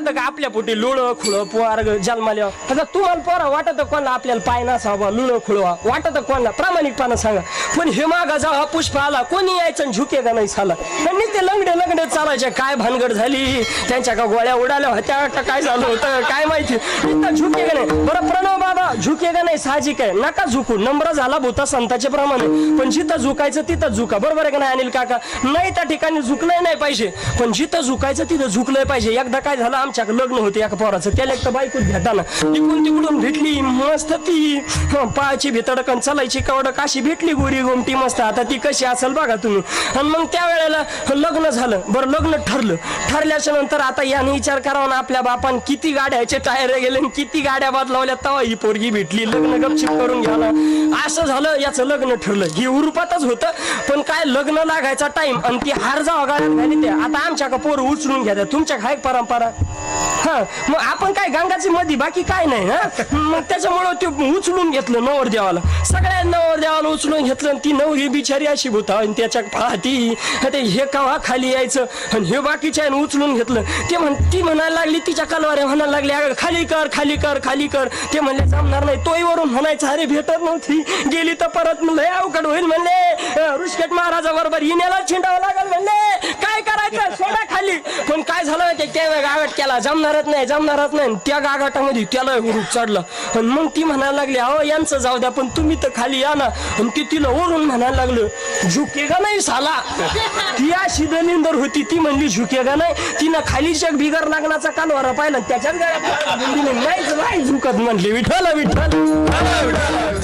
वाटत का आपल्या पोटी लुळं खुळं पोर जन्माल्या आता तुम्हाला पोरा वाटत कोणाला आपल्याला पाय नसावा लुळं खुळवा वाटत कोणाला प्रामाणिकपणा सांगा पण हे मागा जेव्हा पुष्प आला कोणी यायचं झुके का नाही साला त्यांनी ते लंगडे चालायचे काय भानगड झाली त्यांच्या का गोळ्या उडाल्या होत्या काय झालं होतं काय माहिती इथं झुके का नाही बरं प्रणव बाबा झुके का नाही साहजिक आहे नका झुकू नम्र झाला भूता संताचे प्रमाणे पण जिथं झुकायचं तिथं झुका बरोबर आहे का नाही अनिल काका नाही त्या ठिकाणी झुकलंय नाही पाहिजे पण जिथं झुकायचं तिथं झुकलंय पाहिजे एकदा काय झालं आमच्या लग्न होते एका पोराचं त्याला एक तर बायकोच भेटाना तिकडून भेटली मस्त ती पायाची भितडकन चालायची कवडक अशी भेटली गोरी गोमटी मस्त आता ती कशी असेल बघा तुम्ही आणि मग त्या वेळेला लग्न झालं बरं लग्न ठरल्याच्या नंतर आता याने विचार करावा ना आपल्या बापान किती गाड्याचे टायर गेले किती गाड्या बदलावल्या तेव्हा ही पोरगी भेटली लग्न गपचिप करून घ्याला असं झालं याचं लग्न ठरलं हे उरुपातच होतं पण काय लग्न लागायचा टाइम आणि ती हार जावा गाड्यात घाली त्या आता आमच्या का पोरं उचलून घ्या तुमच्या काय परंपरा हा मग आपण काय गंगाची मधी बाकी काय नाही हा मग त्याच्यामुळं ते उचलून घेतलं नवरदेवाला सगळ्या नवरदेवाला उचलून घेतलं आणि ती नवरी बिचारी अशी होता आणि त्याच्या पाहती ते हे कवा खाली यायचं आणि हे बाकीच्या उचलून घेतलं ती म्हणायला लागली तिच्या कलवाऱ्या म्हणायला लागली अगं खाली कर खाली कर खाली कर ते म्हणले जमणार नाही तोही वरून म्हणायचं अरे भेटत नव्हती गेली तर परत म्हणलं अवघड होईल म्हणले ऋषिकेश महाराजा बरोबर इन्याला छिंडावं लागल म्हणले काय करायचं सोडा खाली पण काय झालं ते गागाट केला जमणारच नाही त्या गागाटामध्ये त्याला हुरूप चढला आणि मग ती म्हणायला लागली अहो यांचं जाऊ द्या पण तुम्ही तर खाली या ना आणि ती तिला ओढून म्हणायला लागलं झुकेगा नाही साला ती अशी दलिंदर होती ती म्हणली झुकेगा नाही तिनं खालीच्या बिगर लागण्याचा कालवारा पाहिला त्याच्याच गाड्या नाही झुकत म्हणले विठ्ठल विठ्ठल